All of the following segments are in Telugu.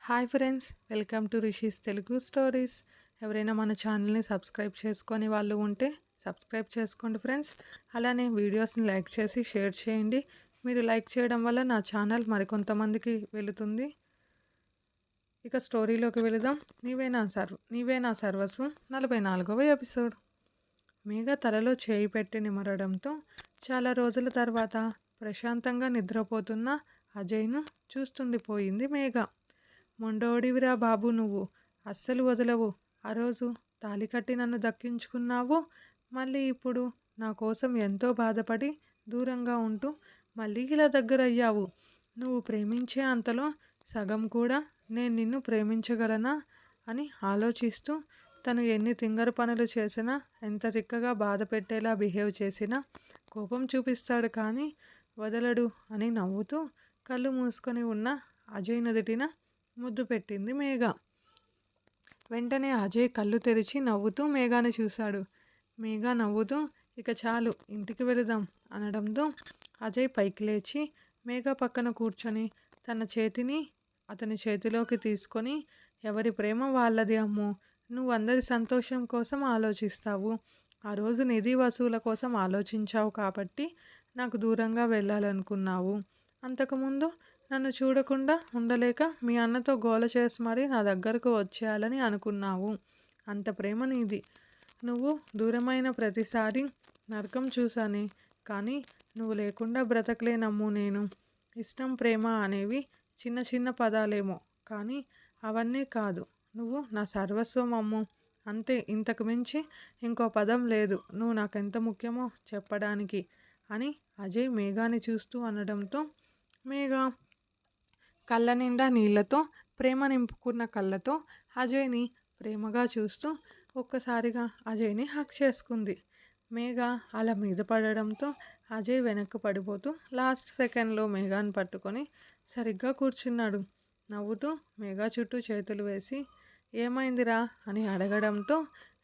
Hi friends, welcome to rishis Telugu stories. ఎవరైనా మన ఛానల్ని సబ్స్క్రైబ్ చేసుకొని వాళ్ళు ఉంటే సబ్స్క్రైబ్ చేసుకోండి ఫ్రెండ్స్. అలానే వీడియోస్ని లైక్ చేసి షేర్ చేయండి. మీరు లైక్ చేయడం వల్ల నా ఛానల్ మరికొంతమందికి వెళుతుంది. ఇక స్టోరీలోకి వెళదాం. నీవే నా సర్వస్వం 44వ ఎపిసోడ్. మేఘ తలలో చేయి పెట్టి నిమరడంతో చాలా రోజుల తర్వాత ప్రశాంతంగా నిద్రపోతున్న అజయ్ను చూస్తుండిపోయింది మేఘ. మొండోడివిరా బాబు నువ్వు, అస్సలు వదలవు. ఆ రోజు తాళి కట్టి నన్ను దక్కించుకున్నావు, మళ్ళీ ఇప్పుడు నా కోసం ఎంతో బాధపడి దూరంగా ఉంటూ మళ్ళీ ఇలా దగ్గరయ్యావు. నువ్వు ప్రేమించే అంతలో సగం కూడా నేను నిన్ను ప్రేమించగలనా అని ఆలోచిస్తూ తను ఎన్ని తింగరు పనులు చేసినా, ఎంత తిక్కగా బాధ పెట్టేలా బిహేవ్ చేసినా కోపం చూపిస్తాడు కానీ వదలడు అని నవ్వుతూ కళ్ళు మూసుకొని ఉన్న అజయ్ నుదుటిన ముద్దు పెట్టింది మేఘ. వెంటనే అజయ్ కళ్ళు తెరిచి నవ్వుతూ మేఘాని చూశాడు. మేఘ నవ్వుతూ ఇక చాలు ఇంటికి వెళదాం అనడంతో అజయ్ పైకి లేచి మేఘ పక్కన కూర్చొని తన చేతిని అతని చేతిలోకి తీసుకొని, ఎవరి ప్రేమ వాళ్ళది అమ్ము, నువ్వు అందరి సంతోషం కోసం ఆలోచిస్తావు. ఆ రోజు నిధి వసూల కోసం ఆలోచించావు కాబట్టి నాకు దూరంగా వెళ్ళాలనుకున్నావు. అంతకుముందు నన్ను చూడకుండా ఉండలేక మీ అన్నతో గోల చేసి మరీ నా దగ్గరకు వచ్చేయాలని అనుకున్నావు. అంత ప్రేమ నీది. నువ్వు దూరమైన ప్రతిసారి నరకం చూశానే, కానీ నువ్వు లేకుండా బ్రతకలేనమ్ము నేను. ఇష్టం, ప్రేమ అనేవి చిన్న చిన్న పదాలేమో, కానీ అవన్నీ కాదు. నువ్వు నా సర్వస్వం అమ్ము, అంతే. ఇంతకు మించి ఇంకో పదం లేదు నువ్వు నాకెంత ముఖ్యమో చెప్పడానికి అని అజయ్ మేఘాని చూస్తూ అనడంతో మేఘ కళ్ళ నిండా నీళ్లతో, ప్రేమ నింపుకున్న కళ్ళతో అజయ్ని ప్రేమగా చూస్తూ ఒక్కసారిగా అజయ్ని హక్ చేసుకుంది. మేఘ అలా మీద పడడంతో అజయ్ వెనక్కి పడిపోతూ లాస్ట్ సెకండ్లో మేఘాని పట్టుకొని సరిగ్గా కూర్చున్నాడు. నవ్వుతూ మేఘ చుట్టూ చేతులు వేసి ఏమైందిరా అని అడగడంతో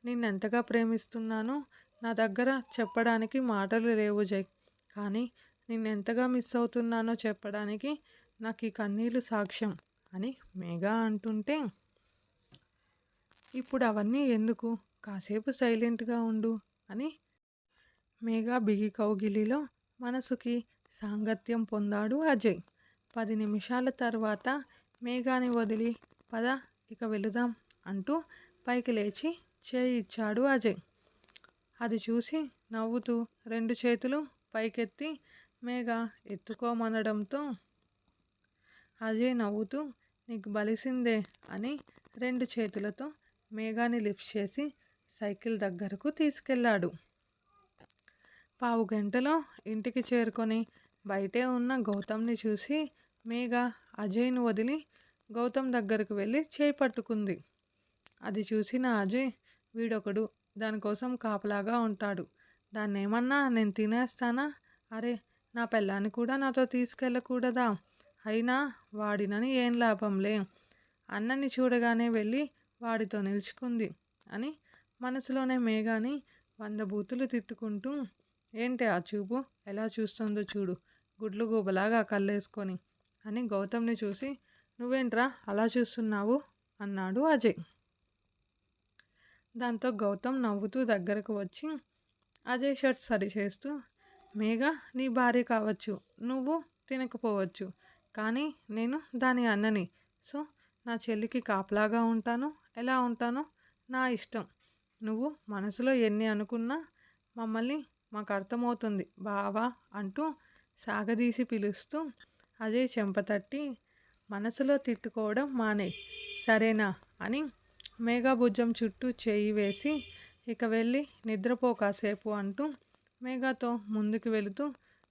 నిన్నెంతగా ప్రేమిస్తున్నానో నా దగ్గర చెప్పడానికి మాటలు లేవు జై, కానీ నిన్నెంతగా మిస్ అవుతున్నానో చెప్పడానికి నాకు ఈ కన్నీళ్ళు సాక్ష్యం అని మేఘ అంటుంటే, ఇప్పుడు అవన్నీ ఎందుకు, కాసేపు సైలెంట్గా ఉండు అని మేఘ బిగి కౌగిలిలో మనసుకి సాంగత్యం పొందాడు అజయ్. 10 నిమిషాల తర్వాత మేఘాని వదిలి పద ఇక వెళుదాం అంటూ పైకి లేచి చేయి ఇచ్చాడు అజయ్. అది చూసి నవ్వుతూ 2 చేతులు పైకెత్తి మేఘ ఎత్తుకోమనడంతో అజయ్ నవ్వుతూ నీకు బలిసిందే అని 2 చేతులతో మేఘాని లిఫ్ట్ చేసి సైకిల్ దగ్గరకు తీసుకెళ్ళాడు. పావు గంటలో ఇంటికి చేరుకొని బయటే ఉన్న గౌతమ్ని చూసి మేఘ అజయ్ను వదిలి గౌతమ్ దగ్గరకు వెళ్ళి చేయి పట్టుకుంది. అది చూసిన అజయ్, వీడొకడు దానికోసం కాపలాగా ఉంటాడు, దాన్నేమన్నా నేను తినేస్తానా, అరే నా పెళ్ళాన్ని కూడా నాతో తీసుకెళ్ళకూడదా, అయినా వాడినని ఏం లాభంలే, అన్నని చూడగానే వెళ్ళి వాడితో నిలుచుకుంది అని మనసులోనే మేఘాని 100 బూతులు తిట్టుకుంటూ, ఏంటి ఆ చూపు, ఎలా చూస్తుందో చూడు, గుడ్లు గూబలాగా కళ్ళేసుకొని అని గౌతమ్ని చూసి నువ్వేంట్రా అలా చూస్తున్నావు అన్నాడు అజయ్. దాంతో గౌతమ్ నవ్వుతూ దగ్గరకు వచ్చి అజయ్ షర్ట్ సరిచేస్తూ, మేఘ నీ భార్య కావచ్చు, నువ్వు తినకపోవచ్చు, కానీ నేను దాని అన్నని, సో నా చెల్లికి కాపలాగా ఉంటాను, ఎలా ఉంటానో నా ఇష్టం. నువ్వు మనసులో ఎన్ని అనుకున్నా మమ్మల్ని మాకు అర్థమవుతుంది బావా అంటూ సాగదీసి పిలుస్తూ అజయ్ చెంపతట్టి మనసులో తిట్టుకోవడం మానే, సరేనా అని మేఘ భుజం చుట్టూ చేయి వేసి ఇక వెళ్ళి నిద్రపో కాసేపు అంటూ మేఘతో ముందుకు వెళుతూ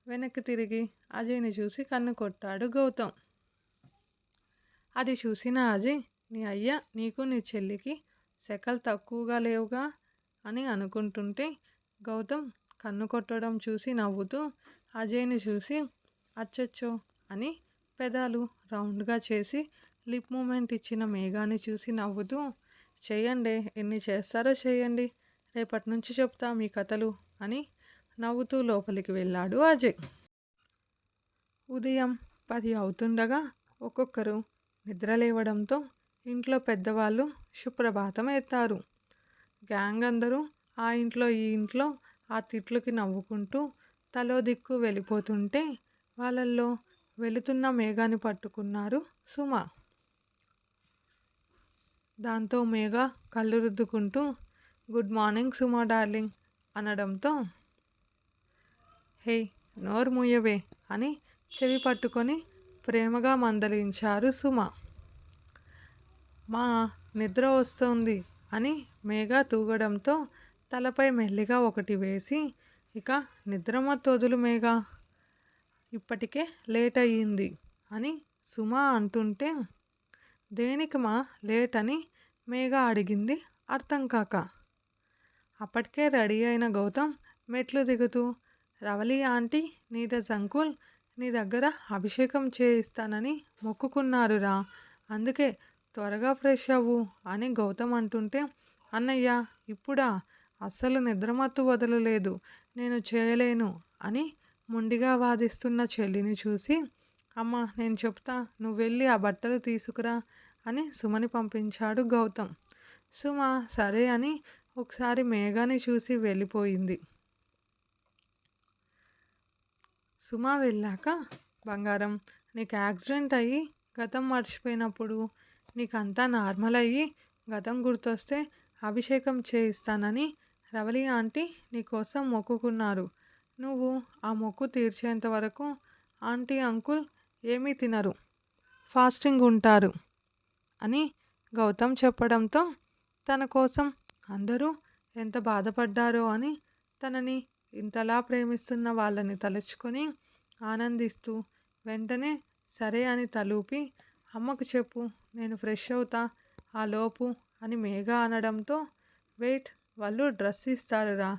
వెనక్కి తిరిగి అజయ్ని చూసి కన్ను కొట్టాడు గౌతమ్. అది చూసిన అజయ్, నీ అయ్య నీకు నీ చెల్లికి సెకలు తక్కువగా లేవుగా అని అనుకుంటుంటే గౌతమ్ కన్ను కొట్టడం చూసి నవ్వుతూ అజయ్ని చూసి అచ్చచ్చో అని పెదాలు రౌండ్గా చేసి లిప్ మూమెంట్ ఇచ్చిన మేఘాని చూసి నవ్వుతూ, చేయండి ఎన్ని చేస్తారో చేయండి, రేపటి నుంచి చెప్తా మీ కథలు అని నవ్వుతూ లోపలికి వెళ్ళాడు అజయ్. ఉదయం 10 అవుతుండగా ఒక్కొక్కరు నిద్ర లేవడంతో ఇంట్లో పెద్దవాళ్ళు సుప్రభాతం ఎత్తారు. గ్యాంగ్ అందరూ ఆ ఇంట్లో ఈ ఇంట్లో ఆ తిట్లుకి నవ్వుకుంటూ తలో దిక్కు వెళ్ళిపోతుంటే వాళ్ళల్లో వెళుతున్న మేఘాని పట్టుకున్నారు సుమ. దాంతో మేఘ కళ్ళు రుద్దుకుంటూ గుడ్ మార్నింగ్ సుమా డార్లింగ్ అనడంతో హే నోరు మూయవే అని చెవి పట్టుకొని ప్రేమగా మందలించారు సుమ. మా నిద్ర వస్తుంది అని మేఘ తూగడంతో తలపై మెల్లిగా ఒకటి వేసి ఇక నిద్రమత్తు వదులు మేఘ, ఇప్పటికే లేట్ అయ్యింది అని సుమ అంటుంటే దేనికి మా లేట్ అని మేఘ అడిగింది అర్థం కాక. అప్పటికే రెడీ అయిన గౌతమ్ మెట్లు దిగుతూ రవలి ఆంటీ నీరజ్ అంకుల్ నీ దగ్గర అభిషేకం చేయిస్తానని మొక్కుకున్నారురా, అందుకే త్వరగా ఫ్రెష్ అవ్వు అని గౌతమ్ అంటుంటే అన్నయ్య ఇప్పుడా, అస్సలు నిద్రమత్తు వదలలేదు, నేను చేయలేను అని మొండిగా వాదిస్తున్న చెల్లిని చూసి అమ్మ నేను చెప్తా, నువ్వు వెళ్ళి ఆ బట్టలు తీసుకురా అని సుమని పంపించాడు గౌతమ్. సుమ సరే అని ఒకసారి మేఘాని చూసి వెళ్ళిపోయింది. సుమ వెళ్ళాక బంగారం నీకు యాక్సిడెంట్ అయ్యి గతం మర్చిపోయినప్పుడు నీకంతా నార్మల్ అయ్యి గతం గుర్తొస్తే అభిషేకం చేయిస్తానని రవలి ఆంటీ నీకోసం మొక్కుకున్నారు. నువ్వు ఆ మొక్కు తీర్చేంత వరకు ఆంటీ అంకుల్ ఏమీ తినరు, ఫాస్టింగ్ ఉంటారు అని గౌతమ్ చెప్పడంతో తన కోసం అందరూ ఎంత బాధపడ్డారో అని తనని ఇంతలా ప్రేమిస్తున్న వాళ్ళని తలుచుకొని ఆనందిస్తూ వెంటనే సరే అని తలూపి అమ్మకు చెప్పు నేను ఫ్రెష్ అవుతా ఆ లోపు అని మేఘ అనడంతో వెయిట్ వాళ్ళు డ్రెస్ ఇస్తారురా,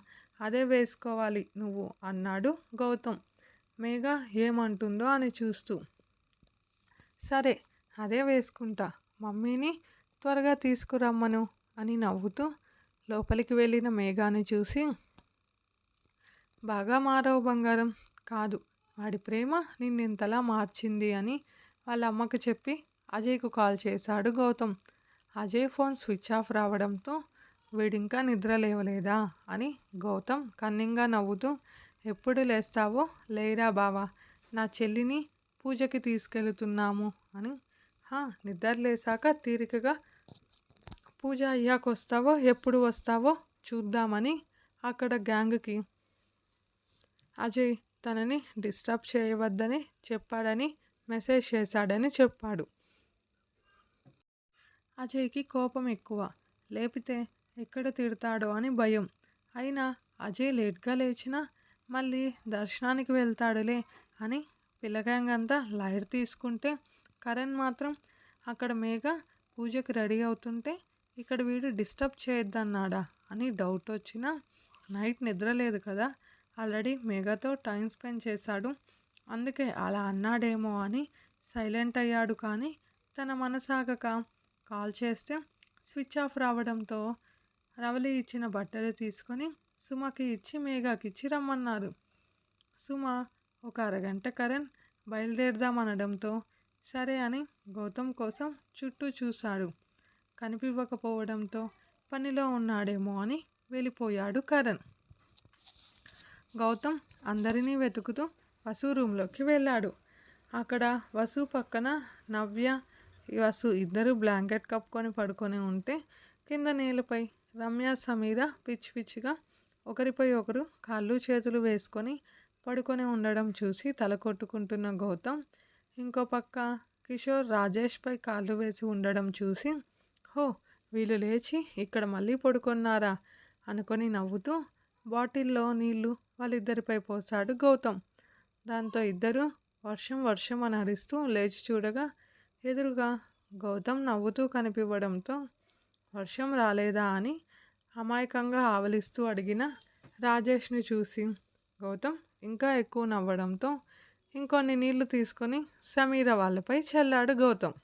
అదే వేసుకోవాలి నువ్వు అన్నాడు గౌతమ్ మేఘ ఏమంటుందో అని చూస్తూ. సరే అదే వేసుకుంటా, మమ్మీని త్వరగా తీసుకురమ్మను అని నవ్వుతూ లోపలికి వెళ్ళిన మేఘాని చూసి బాగా మారావు బంగారం, కాదు వాడి ప్రేమ నిన్నింతలా మార్చింది అని వాళ్ళ అమ్మకు చెప్పి అజయ్కు కాల్ చేశాడు Gautam. Ajay phone switch off రావడంతో వీడింకా నిద్ర లేవలేదా అని గౌతమ్ కన్నింగా నవ్వుతూ ఎప్పుడు లేస్తావో లేరా బావా, నా చెల్లిని పూజకి తీసుకెళ్తున్నాము అని. నిద్ర లేసాక తీరికగా పూజ అయ్యాక వస్తావో ఎప్పుడు వస్తావో చూద్దామని అక్కడ గ్యాంగ్కి అజయ్ తనని డిస్టర్బ్ చేయవద్దని చెప్పాడని మెసేజ్ చేశాడని చెప్పాడు. అజయ్కి కోపం ఎక్కువ, లేపితే ఎక్కడ తిడతాడో అని భయం. అయినా అజయ్ లేట్గా లేచినా మళ్ళీ దర్శనానికి వెళ్తాడులే అని పిల్లగాంగ్ అంతా లైట్ తీసుకుంటే కరణ్ మాత్రం అక్కడ మేఘ పూజకి రెడీ అవుతుంటే ఇక్కడ వీడు డిస్టర్బ్ చేయొద్దన్నాడా అని డౌట్ వచ్చినా నైట్ నిద్ర లేదు కదా, ఆల్రెడీ మేఘతో టైం స్పెండ్ చేశాడు, అందుకే అలా అన్నాడేమో అని సైలెంట్ అయ్యాడు. కానీ తన మనసాగక కాల్ చేస్తే స్విచ్ ఆఫ్ రావడంతో రవలి ఇచ్చిన బట్టలు తీసుకొని సుమకి ఇచ్చి మేఘకి ఇచ్చి రమ్మన్నారు. సుమ ఒక అరగంట కరణ్ బయలుదేరదామనడంతో సరే అని గౌతమ్ కోసం చుట్టూ చూశాడు. కనిపించకపోవడంతో పనిలో ఉన్నాడేమో అని వెళ్ళిపోయాడు కరణ్. గౌతమ్ అందరినీ వెతుకుతూ వసు రూమ్లోకి వెళ్ళాడు. అక్కడ వసు పక్కన నవ్య వసు ఇద్దరు బ్లాంకెట్ కప్పుకొని పడుకొని ఉంటే కింద నేలపై రమ్య సమీర పిచ్చి పిచ్చిగా ఒకరిపై ఒకరు కాళ్ళు చేతులు వేసుకొని పడుకొని ఉండడం చూసి తల కొట్టుకుంటున్న గౌతమ్ ఇంకో పక్క కిషోర్ రాజేష్పై కాళ్ళు వేసి ఉండడం చూసి హో వీళ్ళు లేచి ఇక్కడ మళ్ళీ పడుకున్నారా అనుకొని నవ్వుతూ బాటిల్లో నీళ్లు వాళ్ళిద్దరిపై పోసాడు గౌతమ్. దాంతో ఇద్దరు వర్షం వర్షం అని అరుస్తూ లేచి చూడగా ఎదురుగా గౌతమ్ నవ్వుతూ కనిపించడంతో వర్షం రాలేదా అని అమాయకంగా ఆవలిస్తూ అడిగిన రాజేష్ని చూసి గౌతమ్ ఇంకా ఎక్కువ నవ్వడంతో ఇంకొన్ని నీళ్లు తీసుకొని సమీర వాళ్ళపై చల్లాడు గౌతమ్.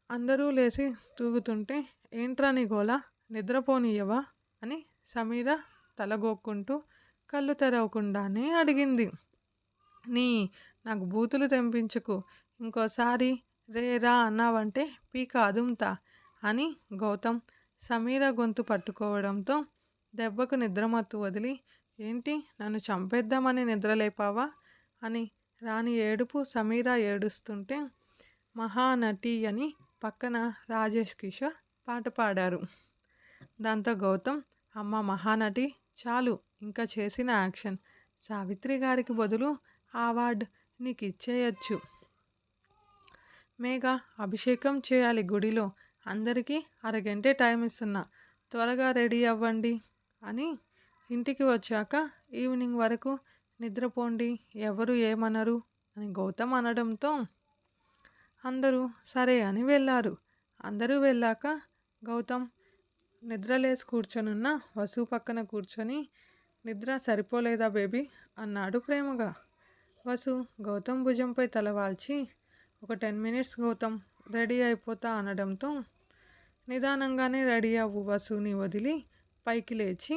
అందరూ లేచి తూగుతుంటే ఏంట్రా నీ గోలా, నిద్రపోనియవా అని సమీర తలగొక్కుంటూ కళ్ళు తెరవకుండానే అడిగింది. నాకు బూతులు తెంపించకు, ఇంకోసారి రే రా అన్నావంటే పీక అదుముతా అని గౌతమ్ సమీర గొంతు పట్టుకోవడంతో దెబ్బకు నిద్రమత్తు వదిలి ఏంటి నన్ను చంపేద్దామని నిద్రలేపావా అని రాని ఏడుపు సమీర ఏడుస్తుంటే మహానటి అని పక్కన రాజేష్ కిషోర్ పాట పాడారు. దాంతో గౌతమ్ అమ్మ మహానటి చాలు ఇంకా చేసిన యాక్షన్ సావిత్రి గారికి బదులు ఆ అవార్డు నీకు ఇచ్చేయచ్చు. మేఘ అభిషేకం చేయాలి గుడిలో అందరికీ అరగంటే టైం ఇస్తున్నా త్వరగా రెడీ అవ్వండి అని ఇంటికి వచ్చాక ఈవినింగ్ వరకు నిద్రపోండి ఎవరు ఏమనరు అని గౌతమ్ అనడంతో అందరూ సరే అని వెళ్ళారు. అందరూ వెళ్ళాక గౌతమ్ నిద్రలేసి కూర్చొనున్న వసు పక్కన కూర్చొని నిద్ర సరిపోలేదా బేబీ అన్నాడు ప్రేమగా. వసు గౌతమ్ భుజంపై తలవాల్చి ఒక 10 minutes గౌతమ్ రెడీ అయిపోతా అనడంతో నిదానంగానే రెడీ అవ్వు వసుని వదిలి పైకి లేచి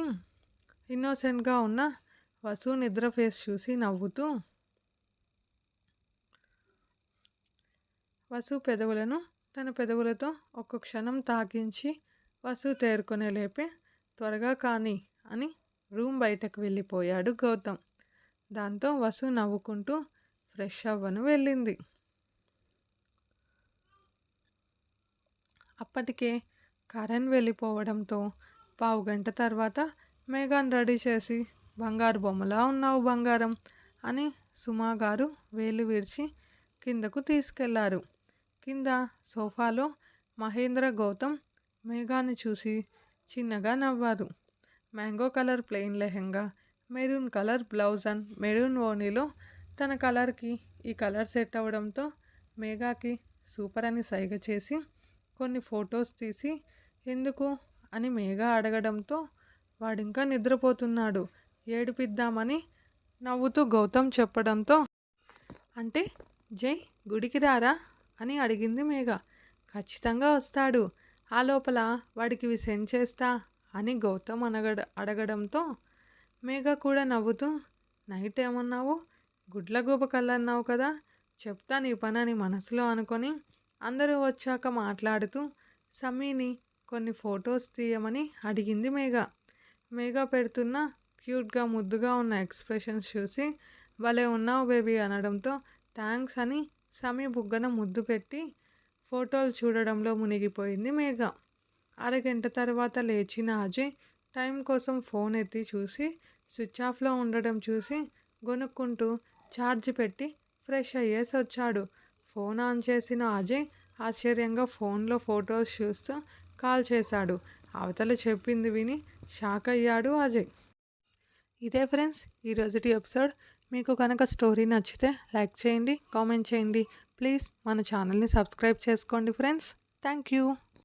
ఇన్నోసెంట్గా ఉన్న వసు నిద్ర ఫేస్ చూసి నవ్వుతూ వసు పెదవులను తన పెదవులతో ఒక్క క్షణం తాకించి వసు తేరుకునే లేపే త్వరగా కానీ అని రూమ్ బయటకు వెళ్ళిపోయాడు గౌతమ్. దాంతో వసు నవ్వుకుంటూ ఫ్రెష్ అవ్వను వెళ్ళింది. అప్పటికే కరణ్ వెళ్ళిపోవడంతో పావుగంట తర్వాత మేఘాన్ రెడీ చేసి బంగారు బొమ్మలా ఉన్నావు బంగారం అని సుమా గారు వేలు విరిచి కిందకు తీసుకెళ్లారు. కింద సోఫాలో మహేంద్ర గౌతమ్ మేఘాన్ని చూసి చిన్నగా నవ్వారు. Mango colour plain lehenga, maroon colour blouse and maroon ఓణీలో తన కలర్కి ఈ కలర్ సెట్ అవ్వడంతో మేఘాకి సూపర్ అని సైగ చేసి కొన్ని ఫొటోస్ తీసి ఎందుకు అని మేఘ అడగడంతో వాడింకా నిద్రపోతున్నాడు ఏడిపిద్దామని నవ్వుతూ గౌతమ్ చెప్పడంతో అంటే జై గుడికి రారా అని అడిగింది మేఘ. ఖచ్చితంగా వస్తాడు ఆ లోపల వాడికి ఇవి సెండ్ చేస్తా అని గౌతమ్ అడగడంతో మేఘ కూడా నవ్వుతూ నైట్ ఏమన్నావు గుడ్లగూబ కళ్ళన్నావు కదా చెప్తా నీ పని అని మనసులో అనుకొని అందరూ వచ్చాక మాట్లాడుతూ సమీని కొన్ని ఫొటోస్ తీయమని అడిగింది మేఘ. మేఘ పెడుతున్న క్యూట్గా ముద్దుగా ఉన్న ఎక్స్ప్రెషన్స్ చూసి భలే ఉన్నావు బేబీ అనడంతో థ్యాంక్స్ అని సమీ బుగ్గన ముద్దు పెట్టి ఫోటోలు చూడడంలో మునిగిపోయింది మేఘ. అరగంట తర్వాత లేచిన అజయ్ టైం కోసం ఫోన్ ఎత్తి చూసి స్విచ్ ఆఫ్లో ఉండడం చూసి గొనుక్కుంటూ ఛార్జ్ పెట్టి ఫ్రెష్ అయ్యేసి వచ్చాడు. ఫోన్ ఆన్ చేసిన అజయ్ ఆశ్చర్యంగా ఫోన్లో ఫొటోస్ చూస్తూ కాల్ చేశాడు. అవతల చెప్పింది విని షాక్ అయ్యాడు అజయ్. ఇదే ఫ్రెండ్స్ ఈరోజుటి ఎపిసోడ్. మీకు కనుక స్టోరీ నచ్చితే లైక్ చేయండి, కామెంట్ చేయండి. ప్లీజ్ మన ఛానల్ని సబ్స్క్రైబ్ చేసుకోండి ఫ్రెండ్స్. Thank you.